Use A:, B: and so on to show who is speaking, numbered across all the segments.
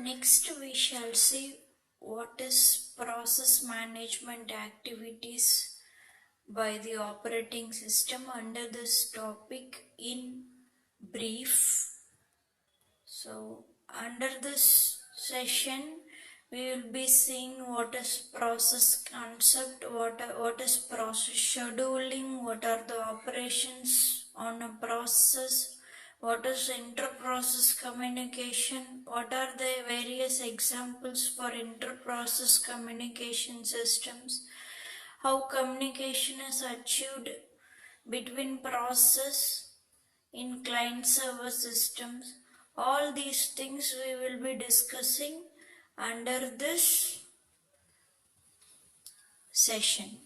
A: Next, we shall see what is process management activities by the operating system under this topic in brief. So, under this session, we will be seeing what is process concept, what is process scheduling, what are the operations on a process, what is inter-process communication, what are the various examples for inter-process communication systems, how communication is achieved between process in client server systems. All these things we will be discussing under this session.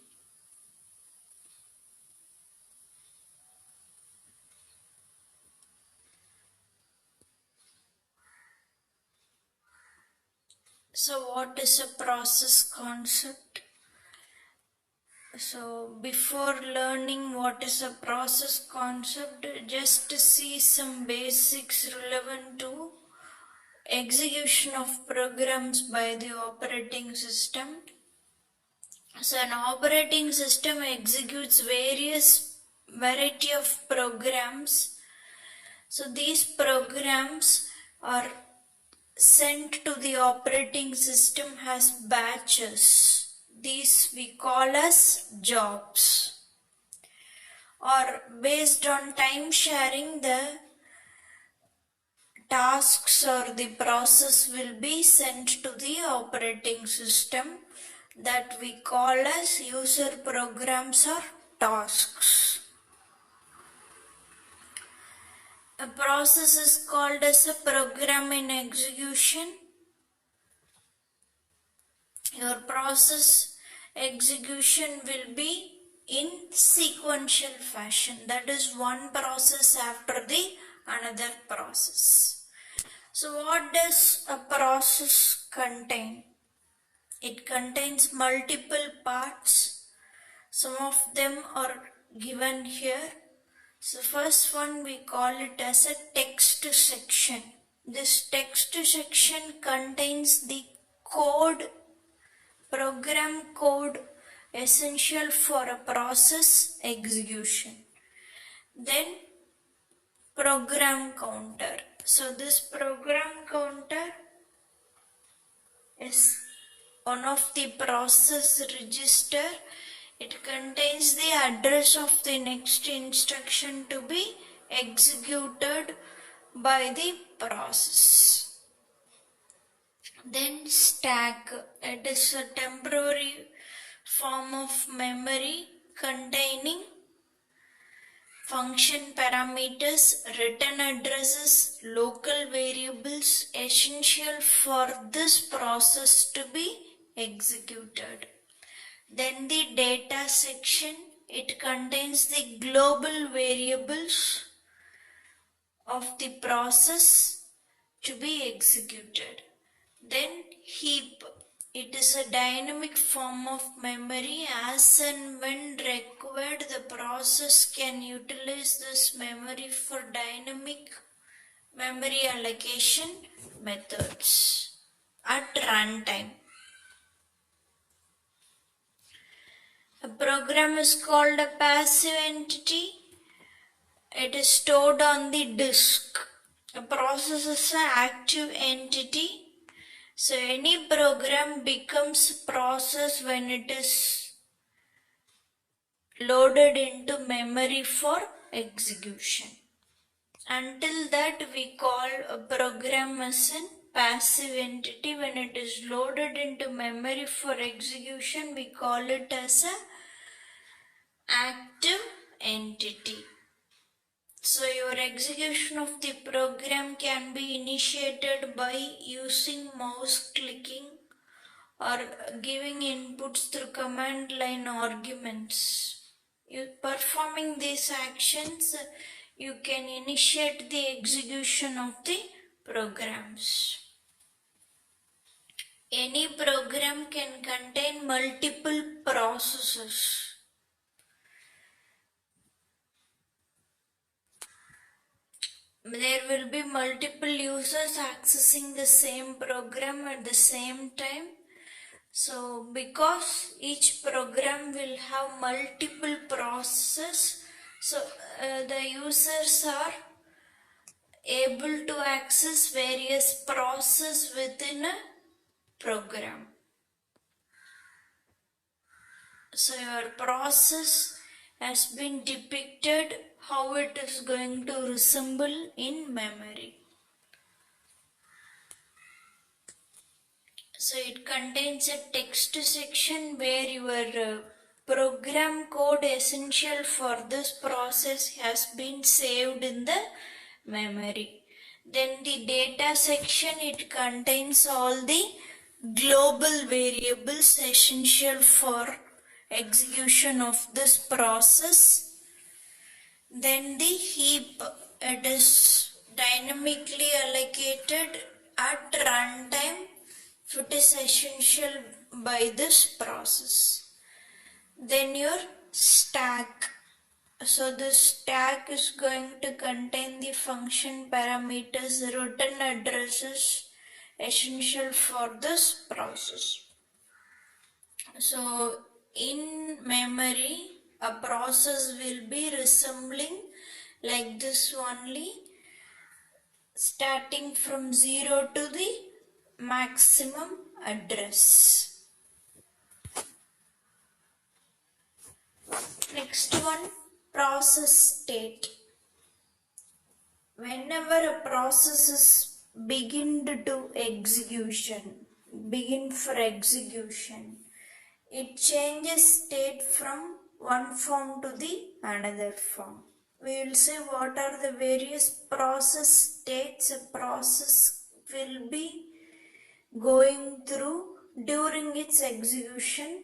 A: So what is a process concept? So before learning what is a process concept, just see some basics relevant to execution of programs by the operating system. So an operating system executes various variety of programs. So these programs are sent to the operating system as batches. These we call as jobs. Or based on time sharing, the tasks or the process will be sent to the operating system that we call as user programs or tasks. A process is called as a program in execution. Your process execution will be in sequential fashion. That is one process after the another process. So what does a process contain? It contains multiple parts. Some of them are given here. So first one we call it as a text section. This text section contains the code, program code essential for a process execution. Then program counter. So this program counter is one of the process register. It contains the address of the next instruction to be executed by the process. Then stack. It is a temporary form of memory containing function parameters, return addresses, local variables essential for this process to be executed. Then the data section, it contains the global variables of the process to be executed. Then heap, it is a dynamic form of memory. As and when required, the process can utilize this memory for dynamic memory allocation methods at runtime. A program is called a passive entity. It is stored on the disk. A process is an active entity. So any program becomes process when it is loaded into memory for execution. Until that, we call a program as a passive entity. When it is loaded into memory for execution, we call it as a active entity. So your execution of the program can be initiated by using mouse clicking or giving inputs through command line arguments. Performing these actions, you can initiate the execution of the programs. Any program can contain multiple processes. there will be multiple users accessing the same program at the same time. So because each program will have multiple processes, so the users are able to access various processes within a program. So your process has been depicted how it is going to resemble in memory. So it contains a text section where your program code essential for this process has been saved in the memory. Then the data section, it contains all the global variables essential for execution of this process. Then the heap, it is dynamically allocated at runtime if it is essential by this process. Then your stack. So the stack is going to contain the function parameters, return addresses essential for this process. So in memory, a process will be resembling like this only, starting from 0 to the maximum address. Next one, process state. Whenever a process is begin for execution, it changes state from one form to the another form. We will see what are the various process states a process will be going through during its execution.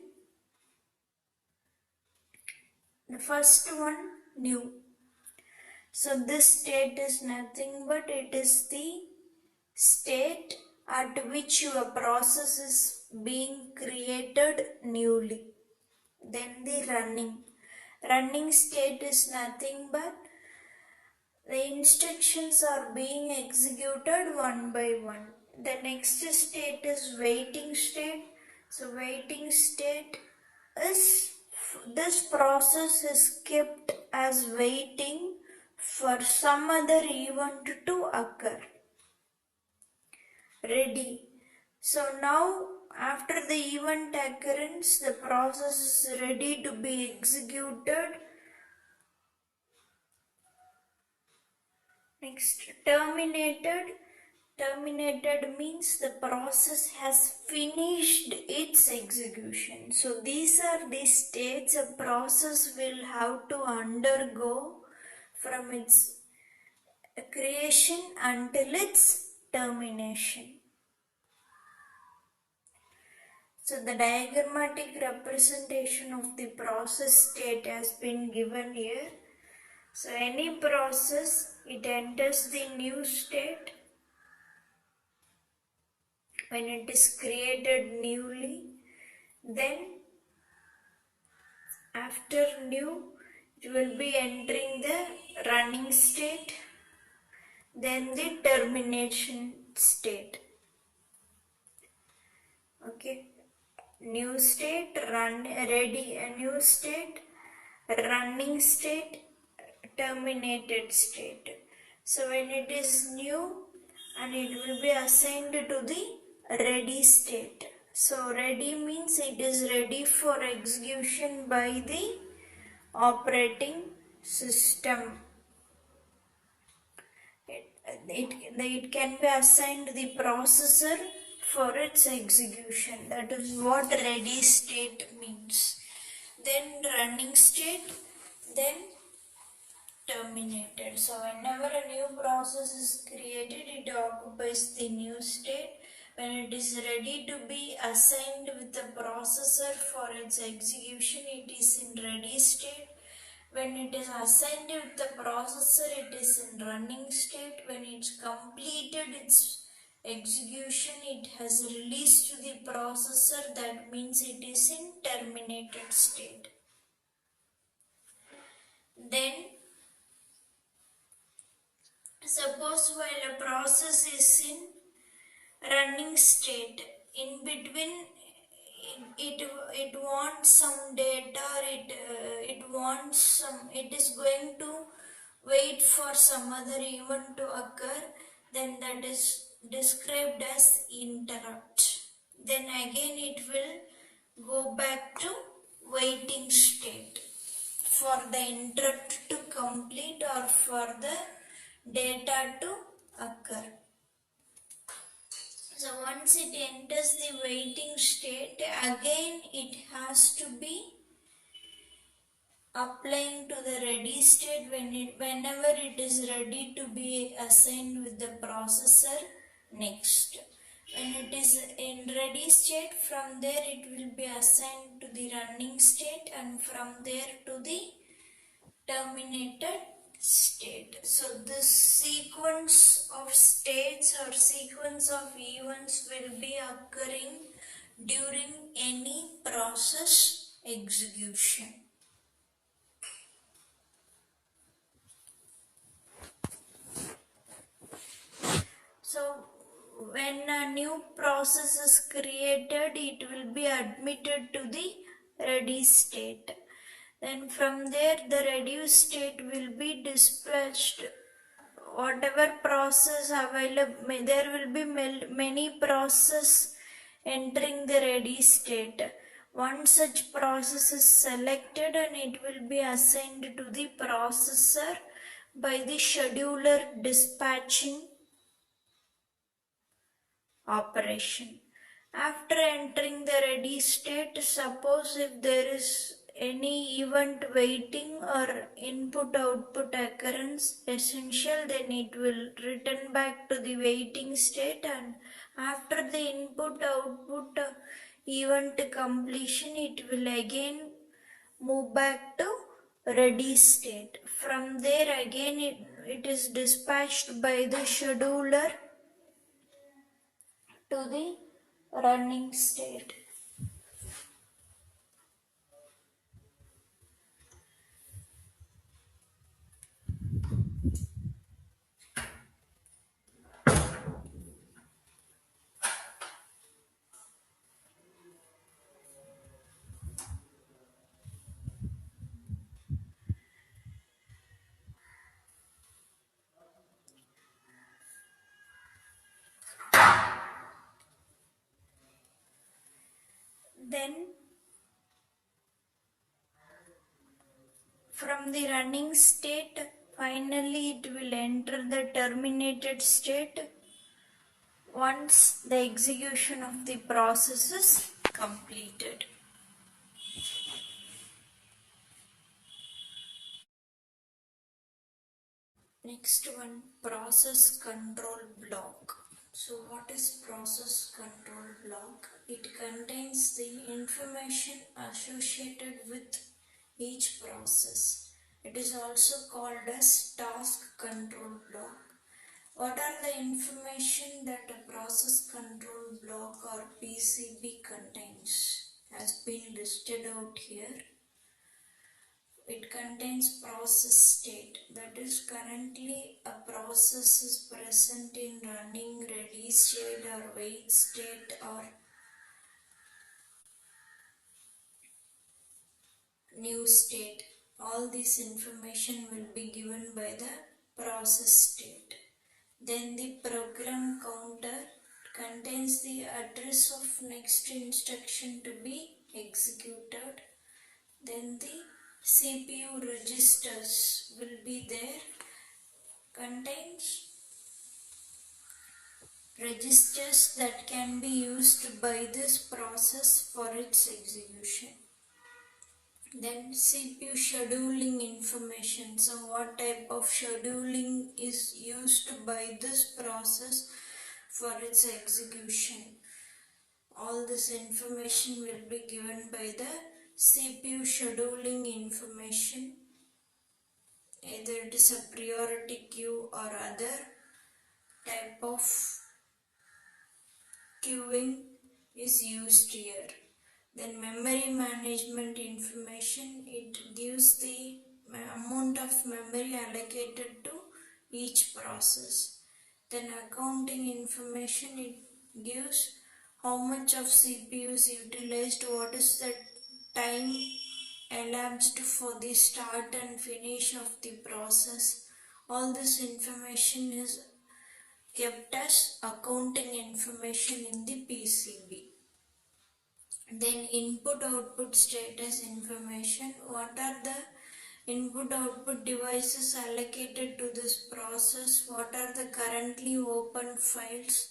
A: The first one, new. So this state is nothing but it is the state at which your process is being created newly. Then the running. Running state is nothing but the instructions are being executed one by one. The next state is waiting state. So waiting state is this process is kept as waiting for some other event to occur. Ready. So now after the event occurrence, the process is ready to be executed. Next, terminated. Terminated means the process has finished its execution. So these are the states a process will have to undergo from its creation until its termination. So the diagrammatic representation of the process state has been given here. So any process, it enters the new state when it is created newly. Then after new, it will be entering the running state, then the termination state. Okay, new state, ready, a new state, running state, terminated state. So when it is new, and it will be assigned to the ready state. So ready means it is ready for execution by the operating system. It can be assigned the processor for its execution. That is what ready state means. Then running state, then terminated. So whenever a new process is created, it occupies the new state. When it is ready to be assigned with the processor for its execution, it is in ready state. When it is assigned with the processor, it is in running state. When it's completed its execution, it has released to the processor. That means it is in terminated state. Then Suppose while a process is in running state, in between it wants some data, or it wants some, it is going to wait for some other event to occur, then that is described as interrupt. Then again it will go back to waiting state for the interrupt to complete or for the data to occur. So once it enters the waiting state, again it has to be applying to the ready state whenever it is ready to be assigned with the processor next. When it is in ready state, from there it will be assigned to the running state, and from there to the terminated state. So this sequence of states or sequence of events will be occurring during any process execution. So when a new process is created, it will be admitted to the ready state. Then from there the reduced state will be dispatched. Whatever process available, there will be many processes entering the ready state. One such process is selected and it will be assigned to the processor by the scheduler dispatching operation. After entering the ready state, suppose if there is any event waiting or input output occurrence essential, then it will return back to the waiting state, and after the input output event completion, it will again move back to ready state. From there again it is dispatched by the scheduler to the running state. Then from the running state, finally it will enter the terminated state once the execution of the process is completed. Next one, process control block. So what is process control block? It contains the information associated with each process. It is also called as task control block. What are the information that a process control block or PCB contains has been listed out here. It contains process state, that is currently a process is present in running, ready state or wait state or new state. All this information will be given by the process state. Then the program counter contains the address of next instruction to be executed. Then the CPU registers will be there, contains registers that can be used by this process for its execution. Then CPU scheduling information. So what type of scheduling is used by this process for its execution? All this information will be given by the CPU scheduling information. Either it is a priority queue or other type of queuing is used here. Then memory management information, it gives the amount of memory allocated to each process. Then accounting information, it gives how much of CPU is utilized, what is the time elapsed for the start and finish of the process. All this information is kept as accounting information in the PCB. Then input output status information. What are the input output devices allocated to this process? What are the currently open files?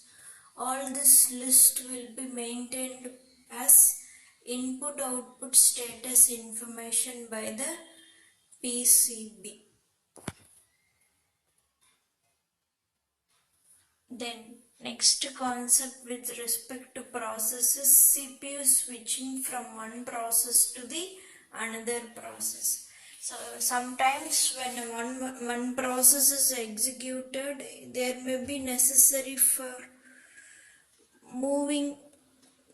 A: All this list will be maintained as input output status information by the PCB. Then next concept with respect to processes, CPU switching from one process to the another process. So sometimes when one process is executed, there may be necessary for moving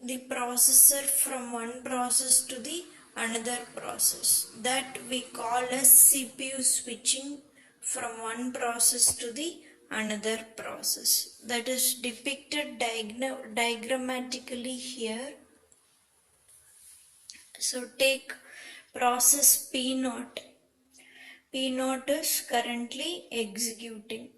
A: the processor from one process to the another process. That we call as CPU switching from one process to the another process. That is depicted diagrammatically here. So take process P0. P0 is currently executing.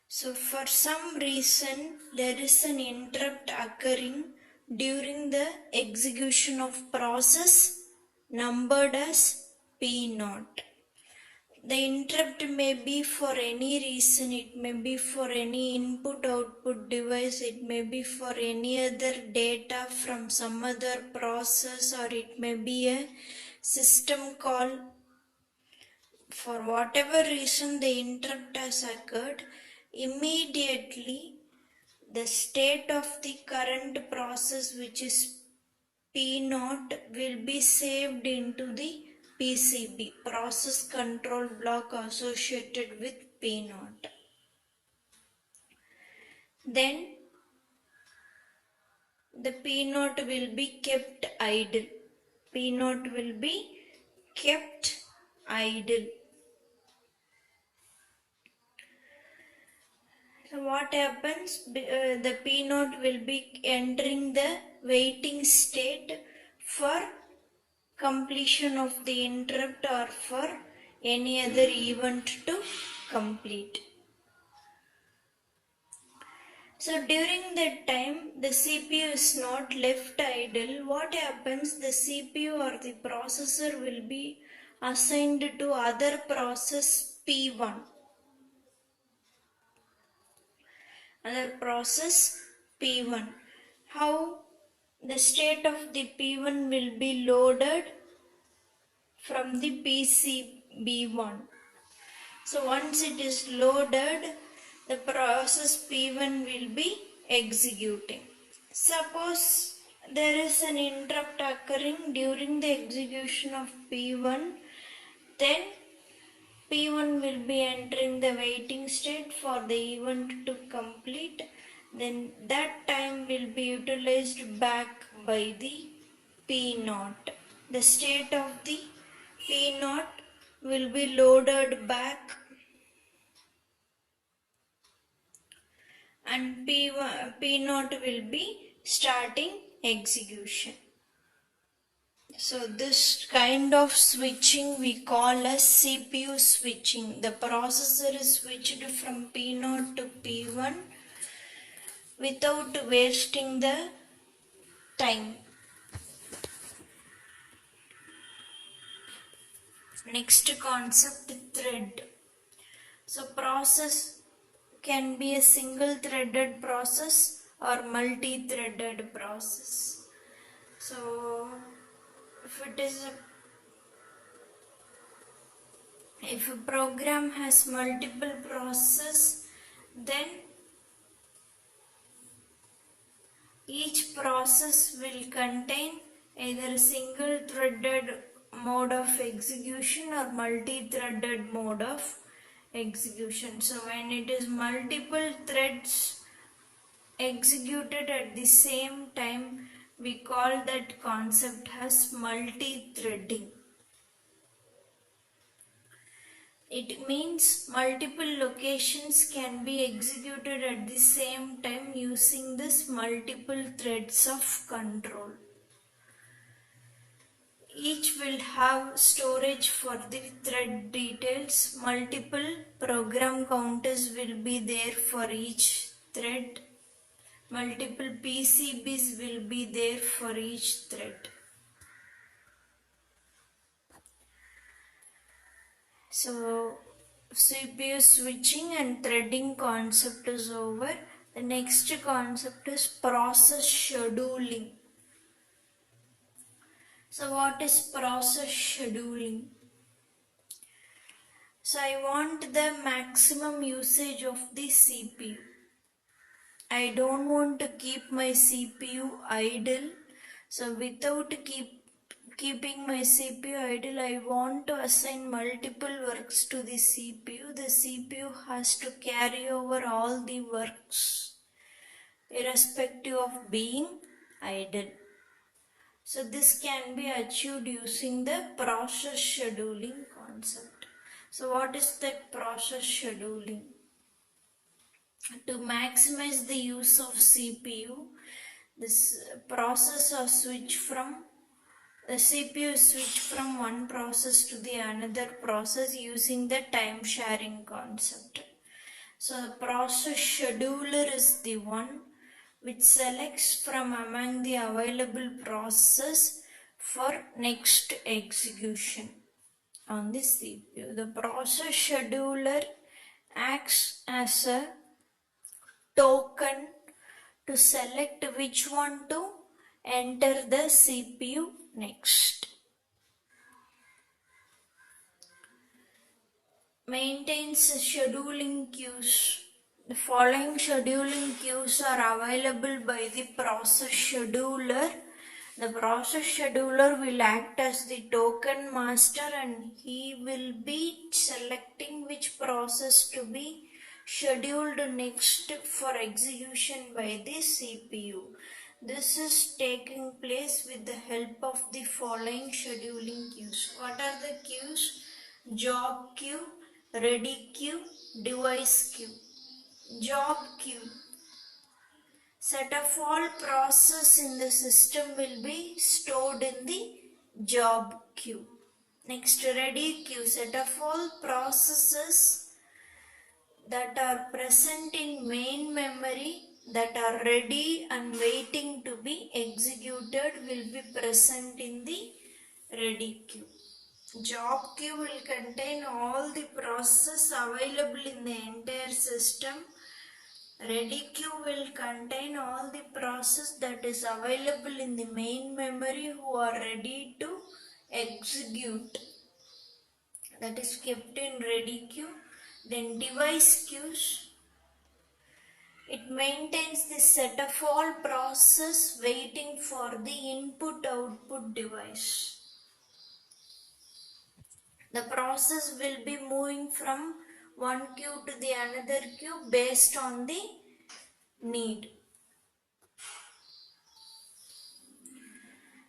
A: So for some reason there is an interrupt occurring during the execution of process numbered as P0. The interrupt may be for any reason, it may be for any input output device, it may be for any other data from some other process, or it may be a system call. For whatever reason the interrupt has occurred, immediately the state of the current process, which is P0, will be saved into the PCB, process control block associated with P0. Then the P0 will be kept idle. P0 will be kept idle. So what happens? The P0 will be entering the waiting state for completion of the interrupt or for any other event to complete. So during that time the CPU is not left idle. What happens? The CPU or the processor will be assigned to other process P1. Other process P1. How the state of the P1 will be loaded from the PCB1. So once it is loaded, the process P1 will be executing. Suppose there is an interrupt occurring during the execution of P1, then P1 will be entering the waiting state for the event to complete. Then that time will be utilized back by the P0. The state of the P0 will be loaded back and P0 will be starting execution. So this kind of switching we call as CPU switching. The processor is switched from P0 to P1 without wasting the time. Next concept, thread. So process can be a single threaded process or multi-threaded process. So if a program has multiple processes, then each process will contain either a single threaded mode of execution or multi-threaded mode of execution. So when it is multiple threads executed at the same time, we call that concept as multi-threading. It means multiple locations can be executed at the same time using this multiple threads of control. Each will have storage for the thread details. Multiple program counters will be there for each thread. Multiple PCBs will be there for each thread. So CPU switching and threading concept is over. The next concept is process scheduling. So what is process scheduling? So I want the maximum usage of the CPU. I don't want to keep my CPU idle. So without keeping my CPU idle, I want to assign multiple works to the CPU. The CPU has to carry over all the works irrespective of being idle. So this can be achieved using the process scheduling concept. So what is that process scheduling? To maximize the use of CPU, this process or switch from the CPU switch from one process to the another process using the time sharing concept. So the process scheduler is the one which selects from among the available process for next execution on the CPU. The process scheduler acts as a token to select which one to enter the CPU next. Maintains scheduling queues. The following scheduling queues are available by the process scheduler. The process scheduler will act as the token master and he will be selecting which process to be scheduled next for execution by the CPU. This is taking place with the help of the following scheduling queues. What are the queues? Job queue, ready queue, device queue. Job queue. Set of all processes in the system will be stored in the job queue. Next, ready queue. Set of all processes that are present in main memory that are ready and waiting to be executed will be present in the ready queue. Job queue will contain all the processes available in the entire system. Ready queue will contain all the process that is available in the main memory who are ready to execute. That is kept in ready queue. Then device queues. It maintains the set of all processes waiting for the input-output device. The process will be moving from one queue to the another queue based on the need.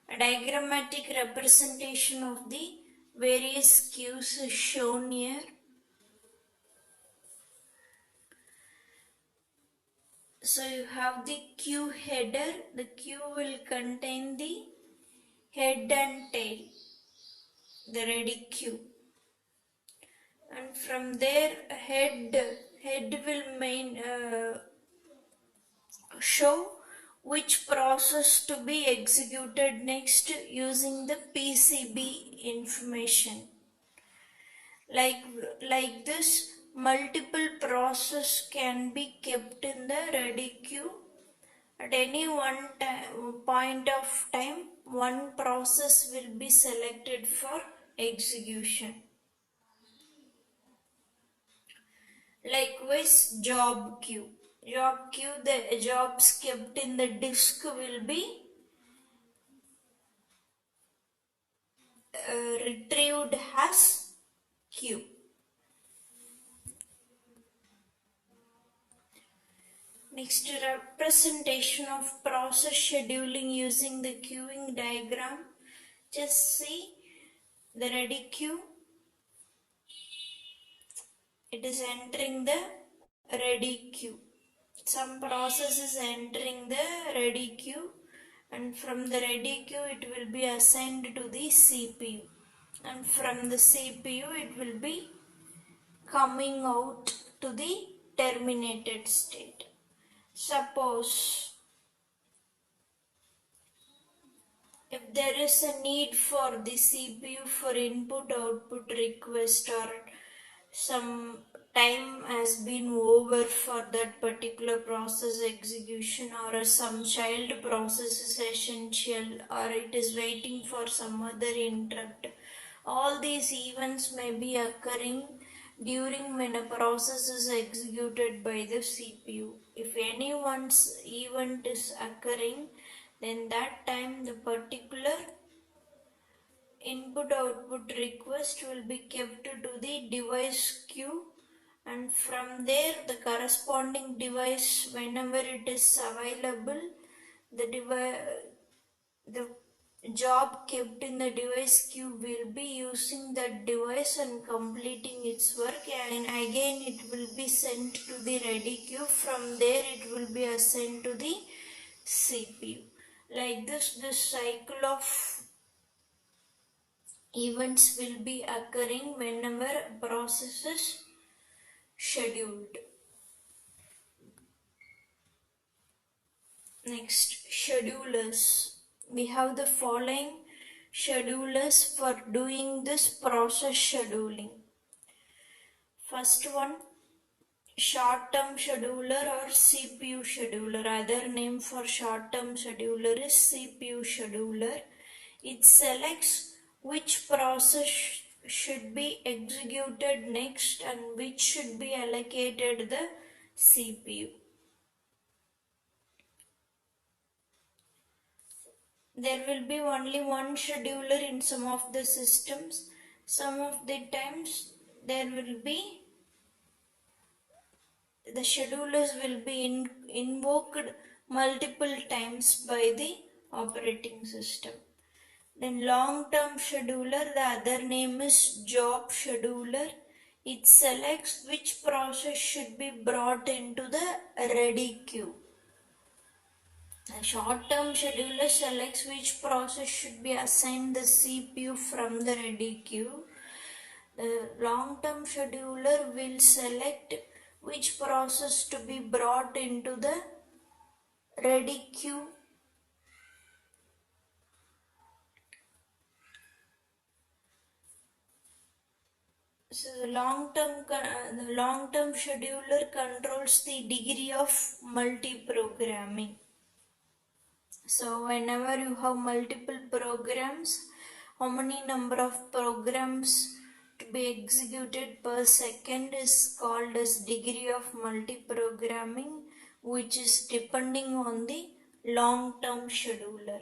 A: A diagrammatic representation of the various queues is shown here. So you have the queue header. The queue will contain the head and tail, the ready queue. And from there head will show which process to be executed next using the PCB information. Like this, multiple processes can be kept in the ready queue. At any one point of time, one process will be selected for execution. Likewise, job queue. Job queue, the jobs kept in the disk will be retrieved as queue. Next, representation of process scheduling using the queuing diagram. Just see the ready queue. it is entering the ready queue. Some process is entering the ready queue, and from the ready queue it will be assigned to the CPU, and from the CPU it will be coming out to the terminated state. Suppose if there is a need for the CPU for input output request, or some time has been over for that particular process execution, or some child process is essential, or it is waiting for some other interrupt, all these events may be occurring during when a process is executed by the CPU. If anyone's event is occurring, then that time the particular input output request will be kept to the device queue, and from there the corresponding device, whenever it is available, the job kept in the device queue will be using that device and completing its work, and again it will be sent to the ready queue. From there it will be assigned to the CPU. Like this cycle of events will be occurring whenever a process is scheduled. Next, schedulers. We have the following schedulers for doing this process scheduling. First one, short-term scheduler or CPU scheduler. Other name for short-term scheduler is CPU scheduler. It selects which process should be executed next and which should be allocated the CPU. There will be only one scheduler in some of the systems. Some of the times there will be the schedulers will be invoked multiple times by the operating system. Then long-term scheduler, the other name is job scheduler. It selects which process should be brought into the ready queue. The short-term scheduler selects which process should be assigned the CPU from the ready queue. The long-term scheduler will select which process to be brought into the ready queue. So the long-term scheduler controls the degree of multi-programming. So whenever you have multiple programs, how many number of programs to be executed per second is called as degree of multi-programming, which is depending on the long-term scheduler.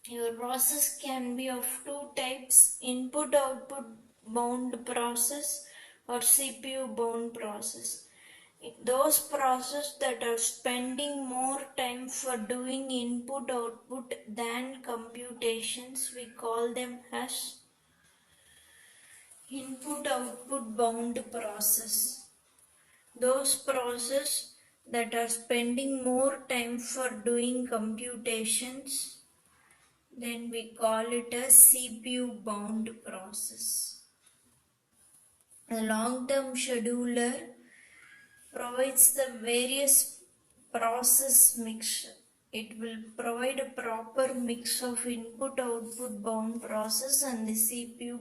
A: Your process can be of two types: input-output bound process or CPU bound process. Those processes that are spending more time for doing input-output than computations, we call them as input-output bound process. Those processes that are spending more time for doing computations, then we call it a CPU bound process. The long-term scheduler provides the various process mix. It will provide a proper mix of input-output bound process and the CPU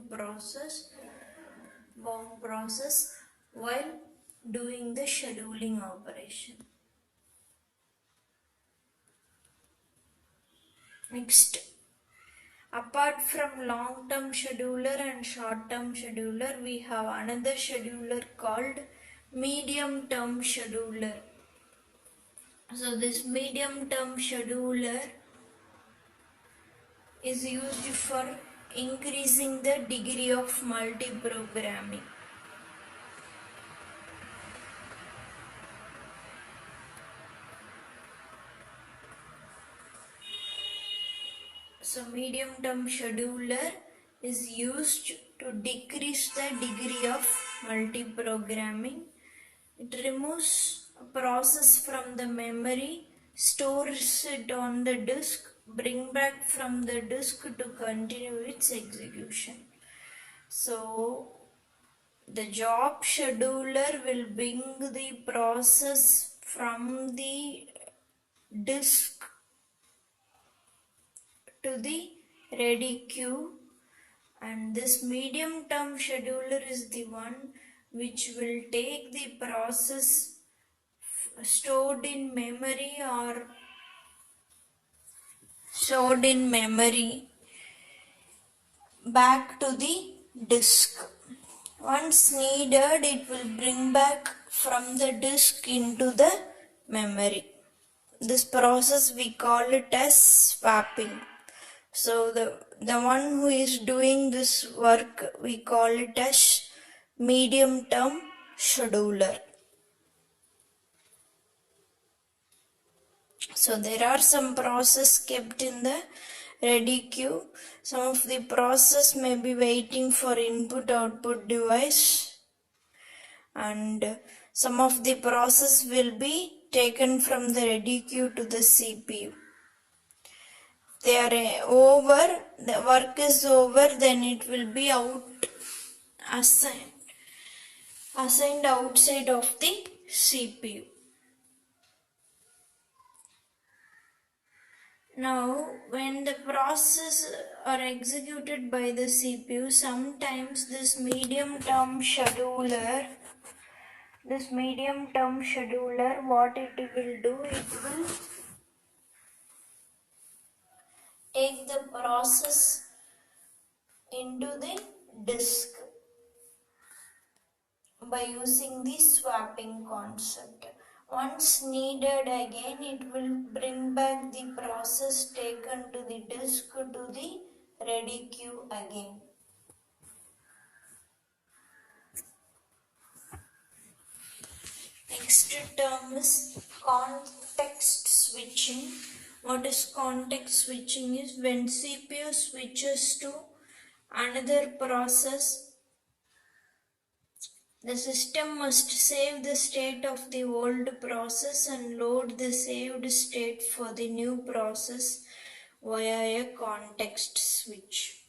A: bound process while doing the scheduling operation. Next, apart from long-term scheduler and short-term scheduler, we have another scheduler called medium-term scheduler. So this medium-term scheduler is used for increasing the degree of multi-programming. So medium-term scheduler is used to decrease the degree of multiprogramming. It removes a process from the memory, stores it on the disk, bring back from the disk to continue its execution. So the job scheduler will bring the process from the disk to the ready queue, and this medium term scheduler is the one which will take the process stored in memory or stored in memory back to the disk. Once needed, it will bring back from the disk into the memory. This process we call it as swapping. So the one who is doing this work, we call it as medium term scheduler. So there are some process kept in the ready queue. Some of the process may be waiting for input output device, and some of the process will be taken from the ready queue to the CPU. They are over, the work is over, then it will be assigned outside of the CPU. Now, when the process are executed by the CPU, sometimes this medium term scheduler, what it will do, it will take the process into the disk by using the swapping concept. Once needed again, it will bring back the process taken to the disk to the ready queue again. Next term is context switching. What is context switching is when CPU switches to another process, the system must save the state of the old process and load the saved state for the new process via a context switch.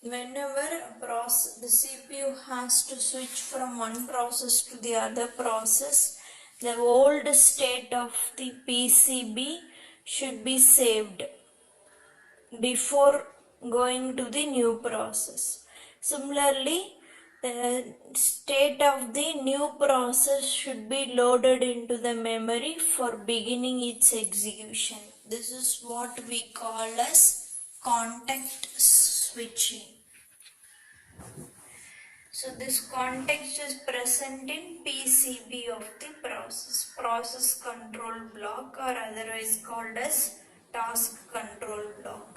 A: Whenever the CPU has to switch from one process to the other process, the old state of the PCB should be saved before going to the new process. Similarly, the state of the new process should be loaded into the memory for beginning its execution. This is what we call as context switching. So this context is present in PCB of the process control block, or otherwise called as task control block.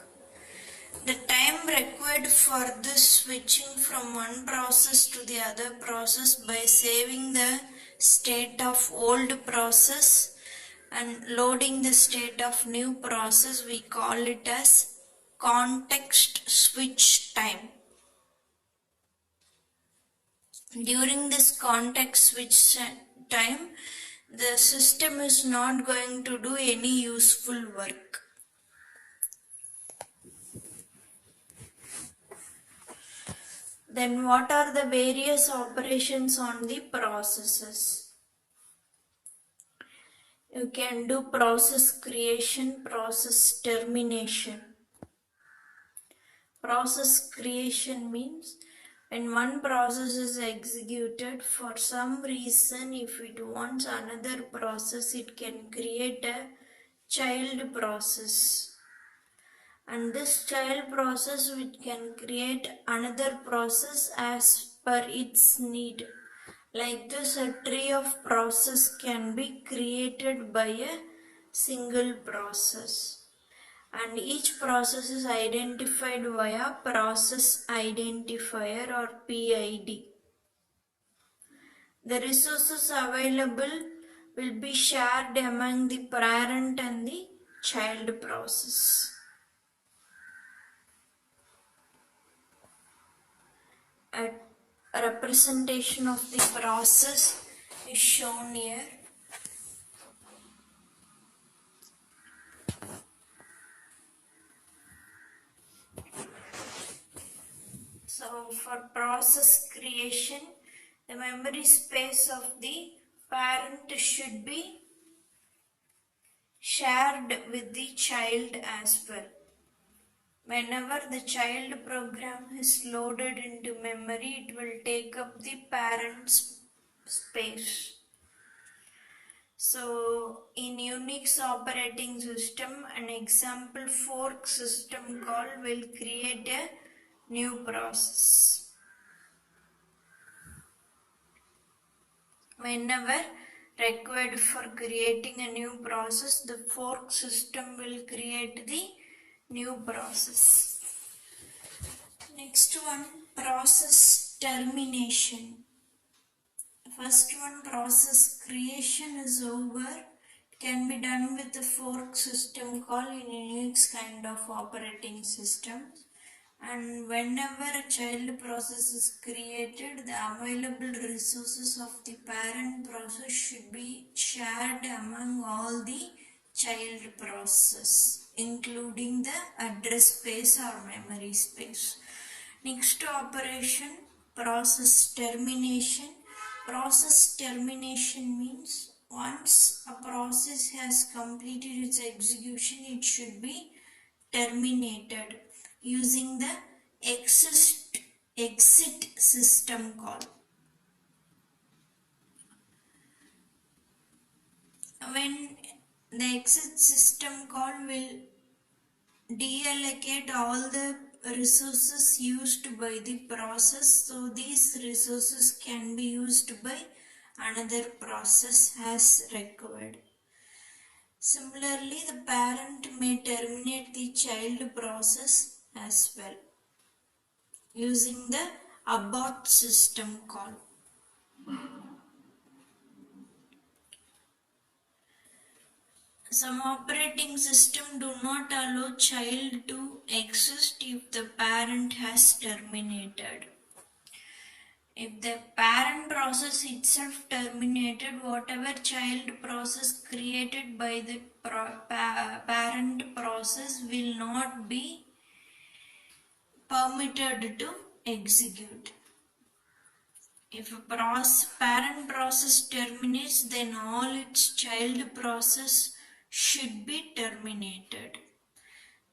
A: The time required for this switching from one process to the other process by saving the state of old process and loading the state of new process, we call it as context switch time. During this context switch time, the system is not going to do any useful work. Then what are the various operations on the processes? You can do process creation, process termination. Process creation means when one process is executed, for some reason if it wants another process, it can create a child process. And this child process which can create another process as per its need. Like this, a tree of process can be created by a single process, and each process is identified via process identifier or PID. The resources available will be shared among the parent and the child process. a representation of the process is shown here. So for process creation, the memory space of the parent should be shared with the child as well. Whenever the child program is loaded into memory, it will take up the parent's space. So in Unix operating system, an example fork system call will create a new process. Whenever required for creating a new process, the fork system will create the new process. Next one, process termination. First one, process creation is over. It can be done with the fork system call in Unix kind of operating systems. And whenever a child process is created, the available resources of the parent process should be shared among all the child process, including the address space or memory space. Next operation, process termination. Process termination means once a process has completed its execution, it should be terminated using the exit system call. When the exit system call will deallocate all the resources used by the process, so these resources can be used by another process as required. Similarly, the parent may terminate the child process as well using the abort system call. Some operating systems do not allow child to exist if the parent has terminated. If the parent process itself terminated, whatever child process created by the parent process will not be permitted to execute. If a parent process terminates, then all its child process should be terminated.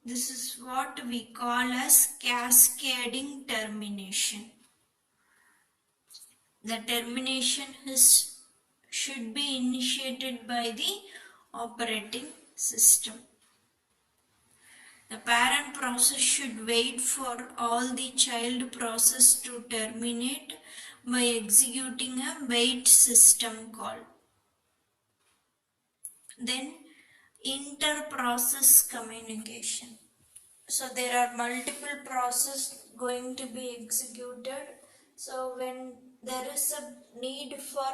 A: This is what we call as cascading termination. The termination should be initiated by the operating system. The parent process should wait for all the child process to terminate by executing a wait system call. Then inter-process communication. So there are multiple processes going to be executed. So when there is a need for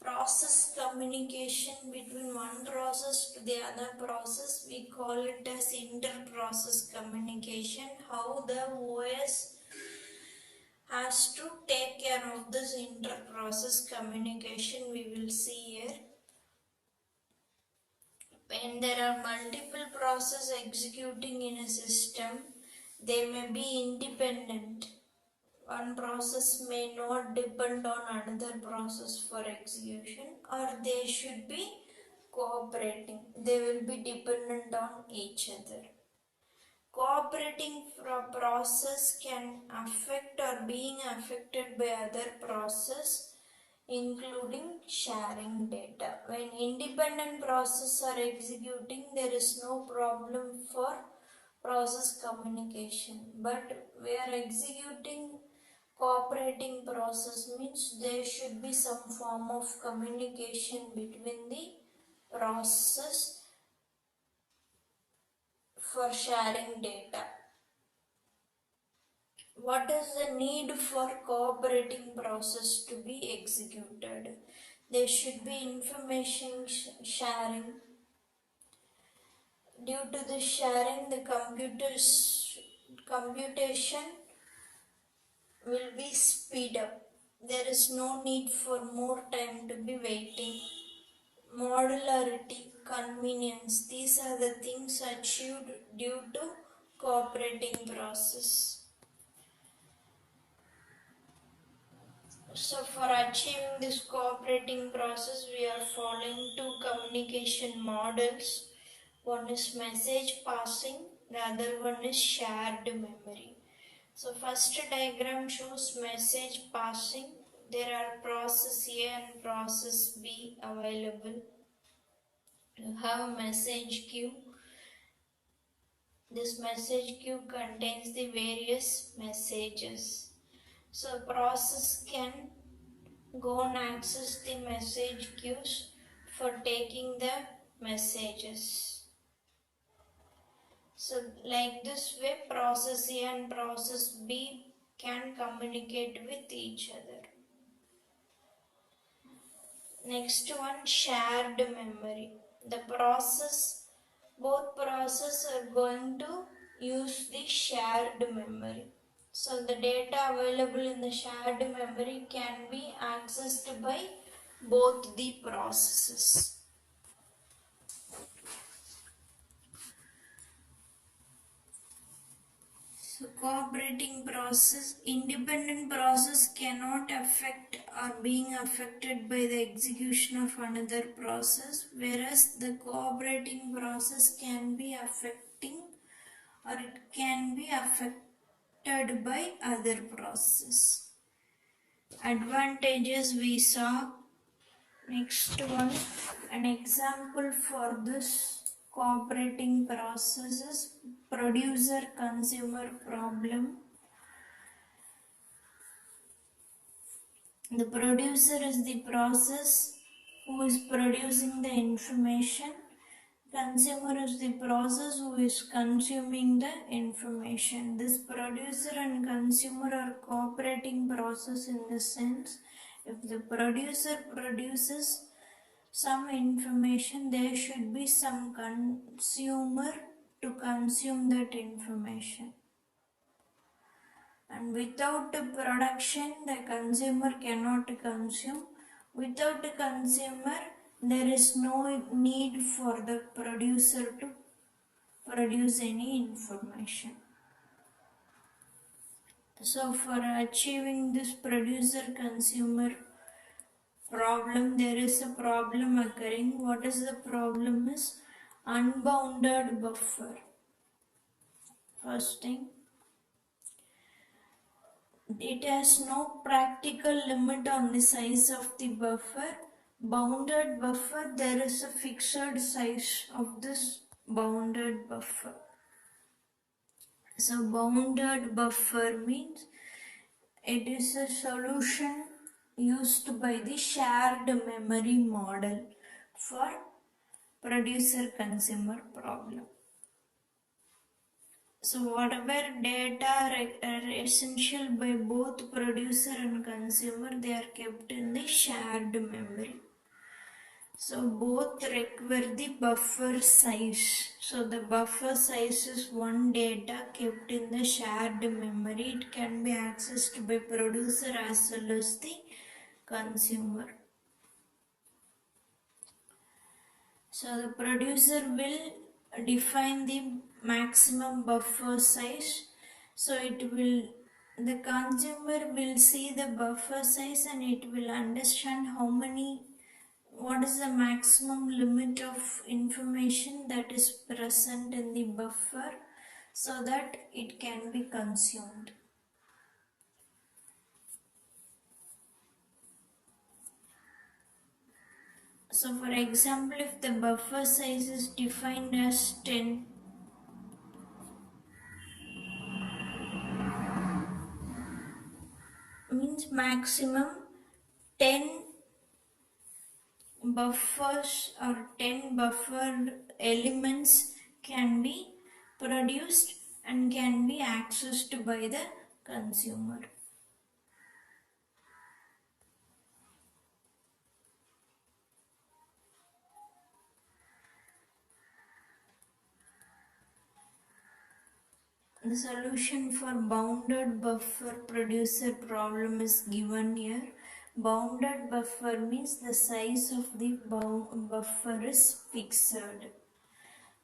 A: process communication between one process to the other process, we call it as inter-process communication. How the OS has to take care of this inter-process communication, we will see here. When there are multiple processes executing in a system, they may be independent. One process may not depend on another process for execution, or they should be cooperating. They will be dependent on each other. Cooperating process can affect or being affected by other process, including sharing data. When independent processes are executing, there is no problem for process communication. But we are executing cooperating process means there should be some form of communication between the process for sharing data. What is the need for cooperating process to be executed? There should be information sharing. Due to the sharing, the computation will be speed up. There is no need for more time to be waiting. Modularity, convenience, these are the things achieved due to cooperating process. So for achieving this cooperating process, we are following two communication models. One is message passing, the other one is shared memory. So first diagram shows message passing. There are process A and process B available. You have message queue. This message queue contains the various messages. So process can go and access the message queues for taking the messages. So like this way, process A and process B can communicate with each other. Next one, shared memory. Both processes are going to use the shared memory. So the data available in the shared memory can be accessed by both the processes. So cooperating process, independent process cannot affect or being affected by the execution of another process, whereas the cooperating process can be affecting or it can be affected by other processes. Advantages we saw. Next one, an example for this cooperating process is producer-consumer problem. The producer is the process who is producing the information. Consumer is the process who is consuming the information. This producer and consumer are cooperating process in the sense if the producer produces some information, there should be some consumer to consume that information. And without the production, the consumer cannot consume. Without the consumer, there is no need for the producer to produce any information. So for achieving this producer-consumer problem, there is a problem occurring. What is the problem is unbounded buffer. First thing, it has no practical limit on the size of the buffer. Bounded buffer, there is a fixed size of this bounded buffer. So bounded buffer means it is a solution used by the shared memory model for producer-consumer problem. So whatever data are essential by both producer and consumer, they are kept in the shared memory. So both require the buffer size. So the buffer size is one data kept in the shared memory. It can be accessed by producer as well as the consumer. So the producer will define the maximum buffer size. So the consumer will see the buffer size and it will understand what is the maximum limit of information that is present in the buffer so that it can be consumed. So for example, if the buffer size is defined as 10, means maximum 10 buffers or 10 buffer elements can be produced and can be accessed by the consumer. The solution for bounded buffer producer problem is given here. Bounded buffer means the size of the buffer is fixed.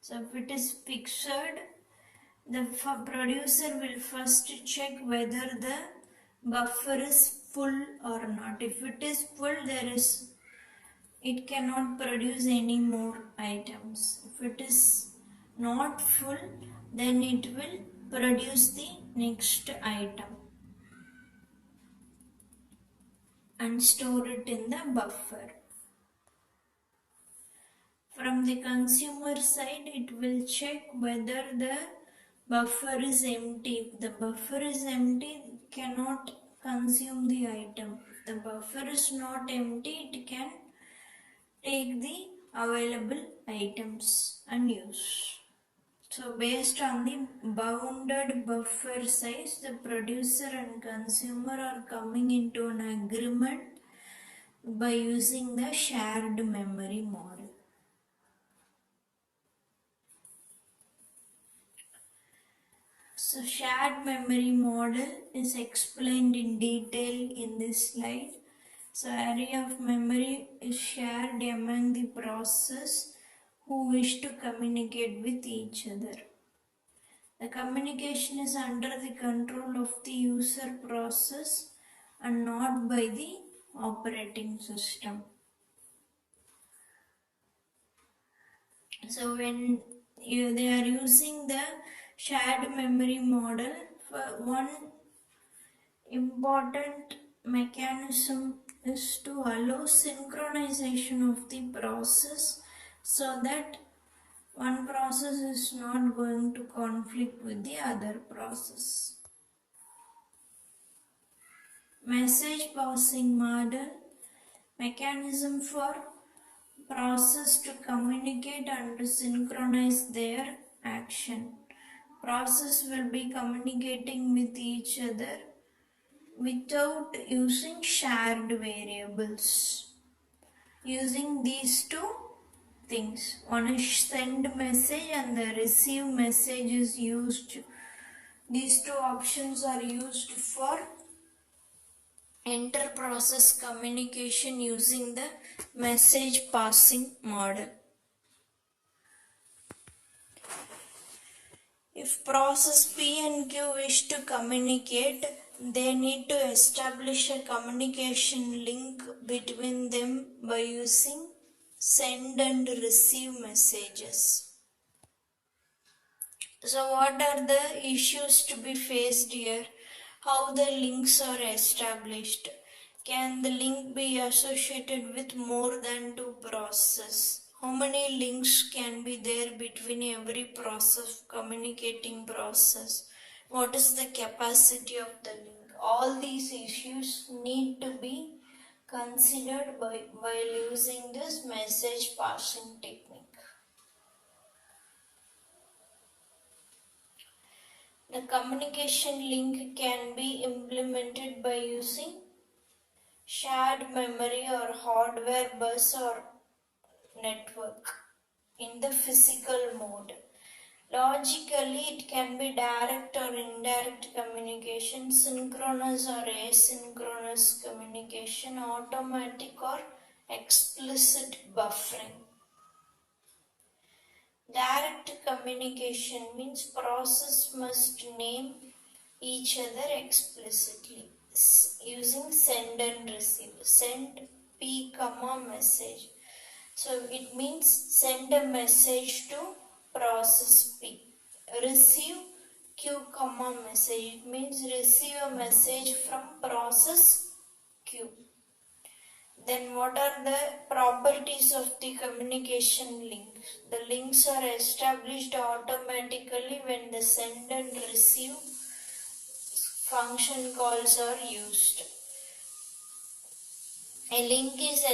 A: So if it is fixed, the producer will first check whether the buffer is full or not. If it is full, it cannot produce any more items. If it is not full, then it will produce the next item and store it in the buffer. From the consumer side, it will check whether the buffer is empty. If the buffer is empty, it cannot consume the item. If the buffer is not empty, it can take the available items and use. So based on the bounded buffer size, the producer and consumer are coming into an agreement by using the shared memory model. So shared memory model is explained in detail in this slide. So area of memory is shared among the process who wish to communicate with each other. The communication is under the control of the user process and not by the operating system. So when they are using the shared memory model, for one important mechanism is to allow synchronization of the process so that one process is not going to conflict with the other process. Message passing model, mechanism for process to communicate and to synchronize their action. Process will be communicating with each other without using shared variables. Using these two things, one is send message and the receive message is used. These two options are used for inter-process communication using the message passing model. If process P and Q wish to communicate, they need to establish a communication link between them by using send and receive messages. So what are the issues to be faced here? How the links are established? Can the link be associated with more than two processes? How many links can be there between every process, communicating process? What is the capacity of the link? All these issues need to be considered while using this message passing technique. The communication link can be implemented by using shared memory or hardware bus or network in the physical mode. Logically, it can be direct or indirect communication, synchronous or asynchronous communication, automatic or explicit buffering. Direct communication means process must name each other explicitly using send and receive. Send P comma message. So it means send a message to process P. Receive Q comma message. It means receive a message from process Q. Then what are the properties of the communication links? The links are established automatically when the send and receive function calls are used. A link is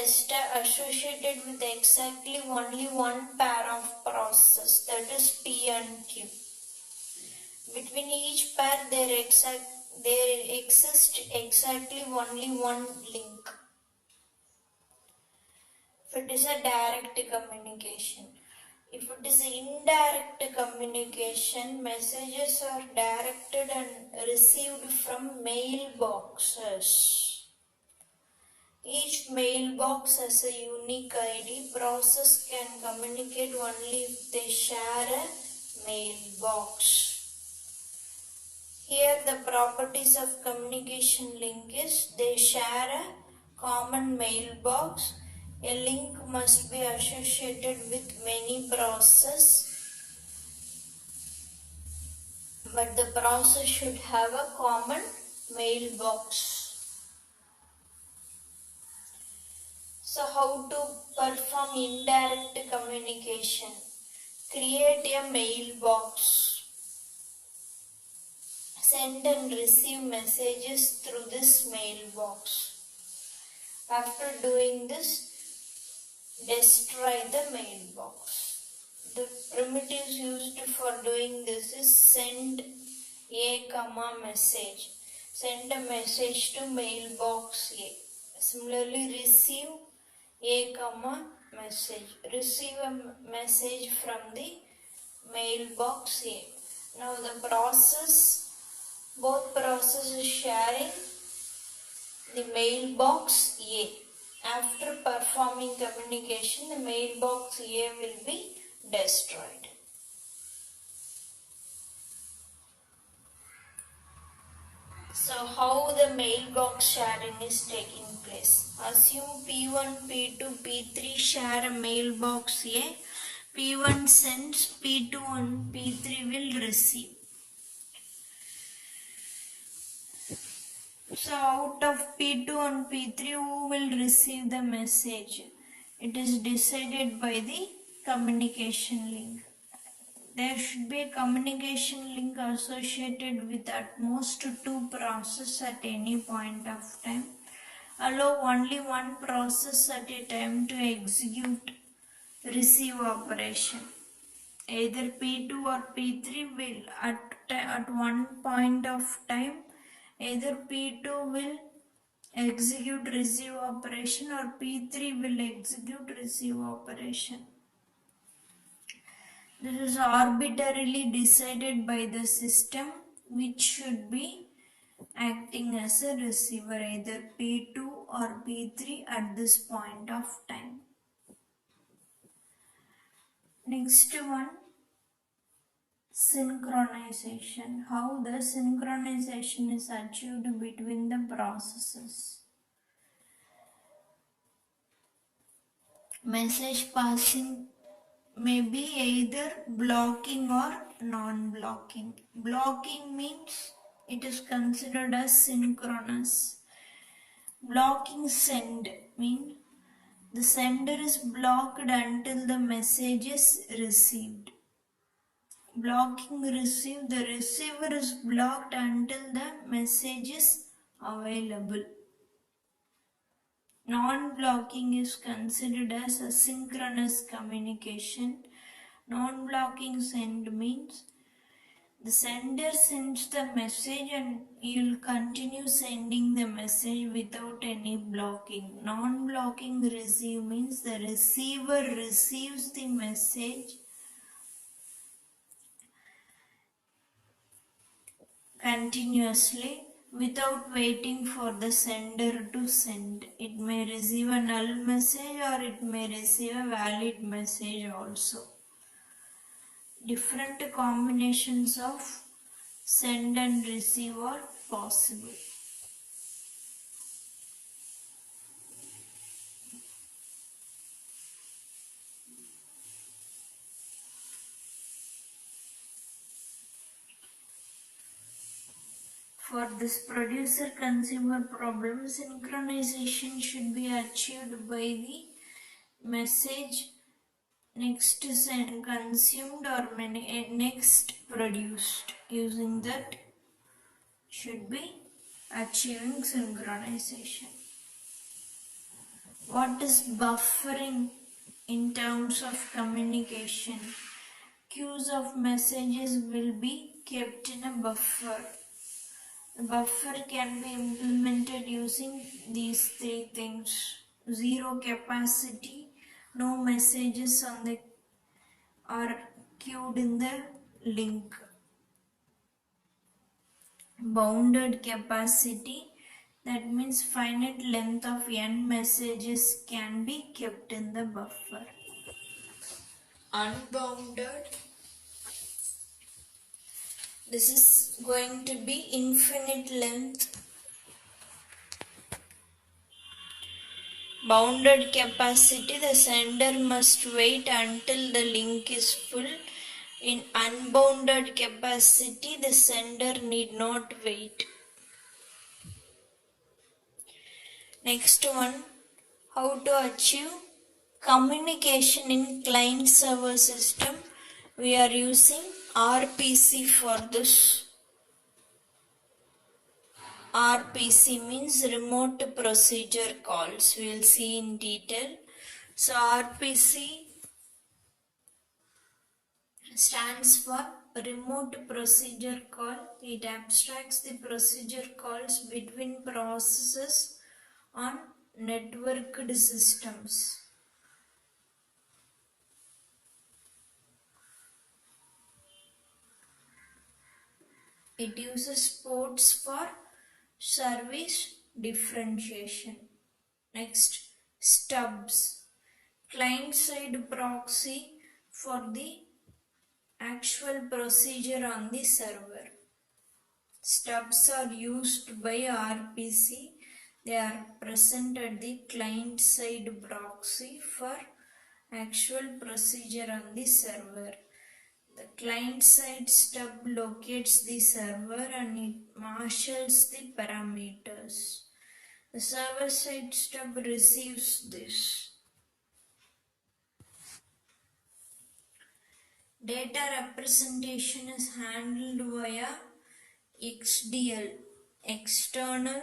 A: associated with exactly only one pair of processes, that is P and Q. Between each pair there exists exactly only one link. If it is a direct communication. If it is indirect communication, messages are directed and received from mailboxes. Each mailbox has a unique ID. Process can communicate only if they share a mailbox. Here the properties of communication link is they share a common mailbox. A link must be associated with many processes, but the process should have a common mailbox. So how to perform indirect communication? Create a mailbox. Send and receive messages through this mailbox. After doing this, destroy the mailbox. The primitives used for doing this is send a comma message. Send a message to mailbox A. Similarly, receive a comma message. Receive a message from the mailbox A. Now the process, both processes sharing the mailbox A. After performing communication, the mailbox A will be destroyed. So how the mailbox sharing is taking place? Assume P1, P2, P3 share a mailbox A. P1 sends, P2 and P3 will receive. So out of P2 and P3, who will receive the message? It is decided by the communication link. There should be a communication link associated with at most two processes at any point of time. Allow only one process at a time to execute receive operation. Either P2 or P3 will at one point of time, either P2 will execute receive operation or P3 will execute receive operation. This is arbitrarily decided by the system, which should be acting as a receiver, either P2 or P3 at this point of time. Next one, synchronization. How the synchronization is achieved between the processes. Message passing may be either blocking or non-blocking. Blocking means it is considered as synchronous. Blocking send means the sender is blocked until the message is received. Blocking receive, the receiver is blocked until the message is available. Non-blocking is considered as a synchronous communication. Non-blocking send means the sender sends the message and you'll continue sending the message without any blocking. Non-blocking receive means the receiver receives the message continuously without waiting for the sender to send. It may receive a null message or it may receive a valid message also. Different combinations of send and receive are possible. For this producer-consumer problem, synchronization should be achieved by the message next consumed or next produced. Using that should be achieving synchronization. What is buffering in terms of communication? Queues of messages will be kept in a buffer. The buffer can be implemented using these three things: zero capacity, no messages are queued in the link. Bounded capacity, that means finite length of n messages can be kept in the buffer. Unbounded, this is going to be infinite length. Bounded capacity, the sender must wait until the link is full. In unbounded capacity, the sender need not wait. Next one, how to achieve communication in client server system. We are using RPC for this. RPC means remote procedure calls. We will see in detail. So RPC stands for remote procedure call. It abstracts the procedure calls between processes on networked systems. It uses ports for service differentiation. Next, stubs. Client-side proxy for the actual procedure on the server. Stubs are used by RPC. They are present at the client-side proxy for actual procedure on the server. The client-side stub locates the server and it marshals the parameters. The server-side stub receives this. Data representation is handled via XDL, external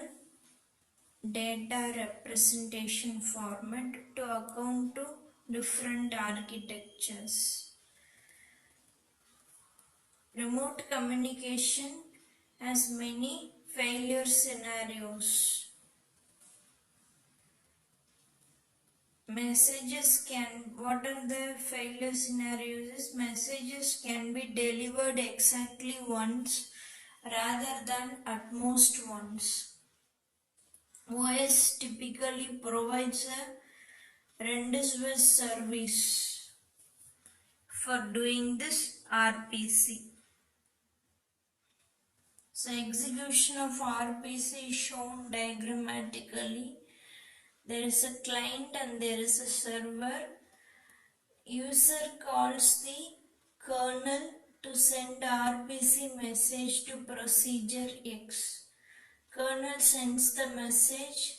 A: data representation format, to account to different architectures. Remote communication has many failure scenarios. What are the failure scenarios? Messages can be delivered exactly once rather than at most once. OS typically provides a reducible service for doing this RPC. So execution of RPC is shown diagrammatically. There is a client and there is a server. User calls the kernel to send RPC message to procedure X. Kernel sends the message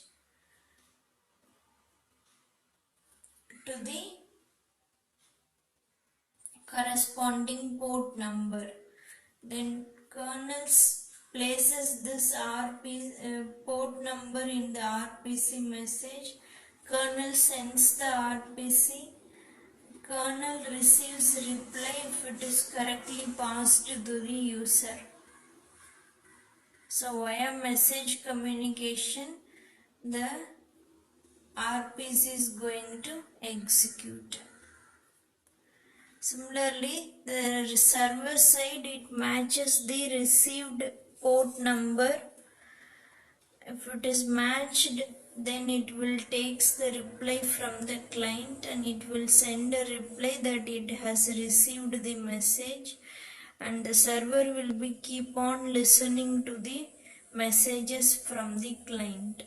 A: to the corresponding port number. Then kernel places this port number in the RPC message. Kernel sends the RPC. Kernel receives reply if it is correctly passed to the user. So via message communication, the RPC is going to execute. Similarly, the server side, it matches the received port number. If it is matched, then it will take the reply from the client and it will send a reply that it has received the message, and the server will be keep on listening to the messages from the client.